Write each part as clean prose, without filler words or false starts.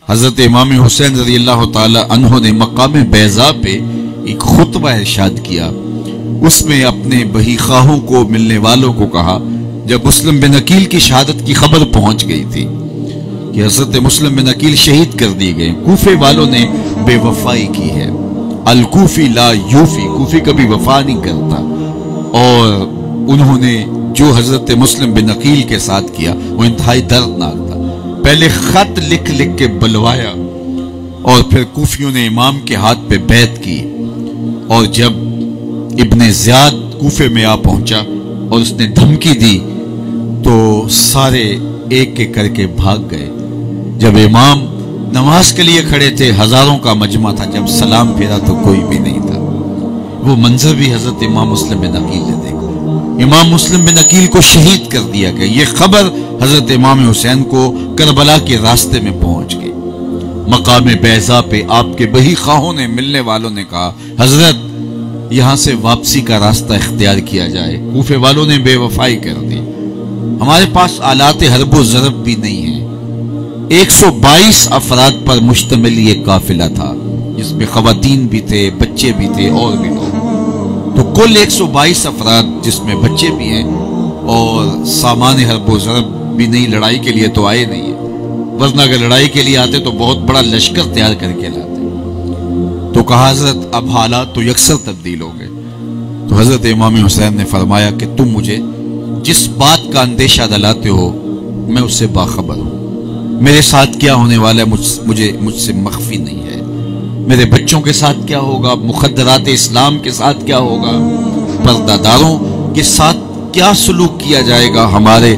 حضرت امام حسین رضی اللہ تعالی عنہ نے مقام بیضا پہ ایک خطبہ ارشاد کیا. اس میں اپنے بہی خواہوں کو، ملنے والوں کو کہا، جب مسلم بن عقیل کی شہادت کی خبر پہنچ گئی تھی کہ حضرت مسلم بن عقیل شہید کر دیے گئے، کوفے والوں نے بے وفائی کی ہے. الکوفی لا یوفی، کوفی کبھی وفا نہیں کرتا، اور انہوں نے جو حضرت مسلم بن عقیل کے ساتھ کیا وہ انتہائی دردناک تھا. پہلے خط لکھ لکھ کے بلوایا، اور پھر کوفیوں نے امام کے ہاتھ پہ بیعت کی. اور جب ابن زیاد کوفے میں آ پہنچا اور اس نے دھمکی دی تو سارے ایک ایک کر کے بھاگ گئے. جب امام نماز کے لیے کھڑے تھے، ہزاروں کا مجمع تھا، جب سلام پھیرا تو کوئی بھی نہیں تھا. وہ منظر بھی حضرت امام مسلم بن عقیل نے دیکھا. امام مسلم بن عقیل کو شہید کر دیا گیا. یہ خبر حضرت امام حسین کو کربلا کے راستے میں پہنچ گئی. مقام بیضا پہ آپ کے بہی خواہوں نے، ملنے والوں نے کہا، حضرت یہاں سے واپسی کا راستہ اختیار کیا جائے. کوفے والوں نے بے وفائی کر دی. ہمارے پاس آلات حرب و ضرب بھی نہیں ہیں. 122 افراد پر مشتمل یہ قافلہ تھا، جس میں خواتین بھی تھے، بچے بھی تھے، اور بھی لوگ. تو کل 122 افراد جس میں بچے بھی ہیں اور سامان حرب و ضرب بھی نہیں. لڑائی کے لیے تو آئے نہیں ہیں، ورنہ اگر لڑائی کے لیے آتے تو بہت بڑا لشکر تیار کر کے لاتے. تو کہا حضرت اب حالات تو یکسر تبدیل ہو گئے. تو حضرت امام حسین نے فرمایا کہ تم مجھے جس بات کا اندیشہ دلاتے ہو میں اس سے باخبر ہوں. میرے ساتھ کیا ہونے والا ہے مجھ سے مخفی نہیں ہے. میرے بچوں کے ساتھ کیا ہوگا، مخدرات اسلام کے ساتھ کیا ہوگا، پردہ داروں کے ساتھ کیا سلوک کیا جائے گا، ہمارے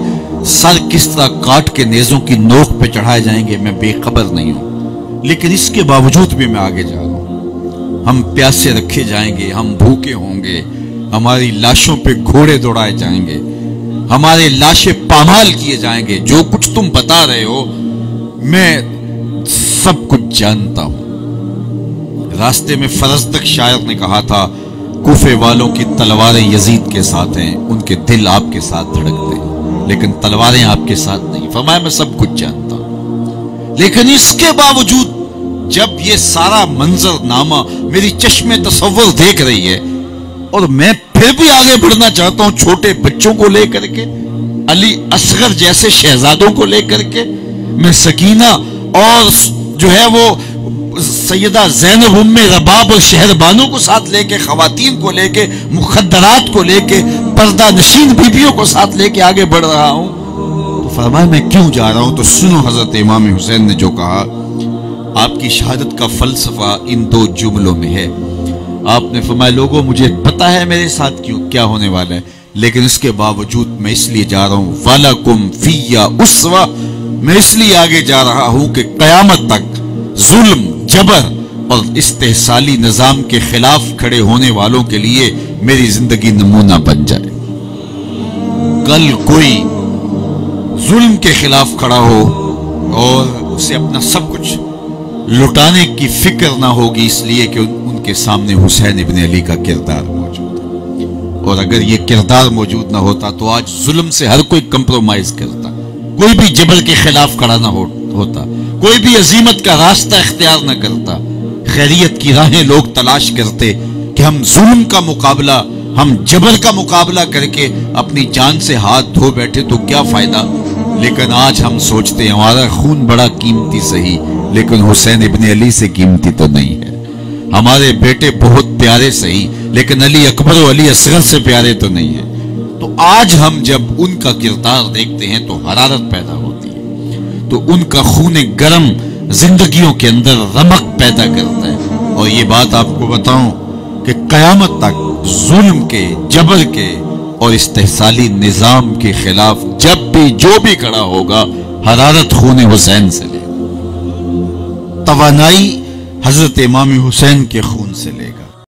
سر کس طرح کاٹ کے نیزوں کی نوک پہ چڑھائے جائیں گے، میں بے خبر نہیں ہوں. لیکن اس کے باوجود بھی میں آگے جا رہا ہوں. ہم پیاسے رکھے جائیں گے، ہم بھوکے ہوں گے، ہماری لاشوں پہ گھوڑے دوڑائے جائیں گے، ہمارے لاشیں پامال کیے جائیں گے. جو کچھ تم بتا رہے ہو میں سب کچھ جانتا ہوں. راستے میں فرزدق شاعر نے کہا تھا، کوفے والوں کی تلواریں یزید کے ساتھ ہیں، ان کے دل آپ کے ساتھ دھڑکتے ہیں، لیکن تلواریں آپ کے ساتھ نہیں. فرمایا میں سب کچھ جانتا ہوں. لیکن اس کے باوجود جب یہ سارا منظر نامہ میری چشم تصور دیکھ رہی ہے اور میں پھر بھی آگے بڑھنا چاہتا ہوں، چھوٹے بچوں کو لے کر کے، علی اصغر جیسے شہزادوں کو لے کر کے، میں سکینہ اور جو ہے وہ سیدہ زینب ام رباب اور شہر بانو کو ساتھ لے کے، خواتین کو لے کے، مخدرات کو لے کے، پردہ نشین بیبیوں کو ساتھ لے کے آگے بڑھ رہا ہوں. تو فرمایا میں کیوں جا رہا ہوں؟ تو سنو حضرت امام حسین نے جو کہا. آپ کی شہادت کا فلسفہ ان 2 جملوں میں ہے. آپ نے فرمایا لوگوں مجھے پتا ہے میرے ساتھ کیا ہونے والا ہے، لیکن اس کے باوجود میں اس لیے جا رہا ہوں. وَلَكُمْ فِيَّ أُسْوَةٌ، میں اس لیے آگے جا رہا ہوں کہ قیامت تک ظلم، جبر اور استحصالی نظام کے خلاف کھڑے ہونے والوں کے لیے میری زندگی نمونہ بن جائے. کل کوئی ظلم کے خلاف کھڑا ہو اور اسے اپنا سب کچھ لٹانے کی فکر نہ ہوگی، اس لیے کہ ان کے سامنے حسین ابن علی کا کردار موجود ہے. اور اگر یہ کردار موجود نہ ہوتا تو آج ظلم سے ہر کوئی کمپرومائز کرتا، کوئی بھی جبر کے خلاف کھڑا نہ ہوتا، کوئی بھی عزیمت کا راستہ اختیار نہ کرتا. خیریت کی راہیں لوگ تلاش کرتے کہ ہم ظلم کا مقابلہ، ہم جبر کا مقابلہ کر کے اپنی جان سے ہاتھ دھو بیٹھے تو کیا فائدہ. لیکن آج ہم سوچتے ہیں ہمارا خون بڑا قیمتی صحیح، لیکن حسین ابن علی سے قیمتی تو نہیں ہے. ہمارے بیٹے بہت پیارے صحیح، لیکن علی اکبر و علی اصغر سے پیارے تو نہیں ہیں. تو آج ہم جب ان کا کردار دیکھتے ہیں تو حرارت پیدا ہوتی ہے، تو ان کا خون گرم زندگیوں کے اندر رمق پیدا کرتا ہے. اور یہ بات آپ کو بتاؤں کہ قیامت تک ظلم کے، جبر کے اور استحصالی نظام کے خلاف جب بھی جو بھی کھڑا ہوگا حرارت خون حسین سے لے، توانائی حضرت امام حسین کے خون سے لے.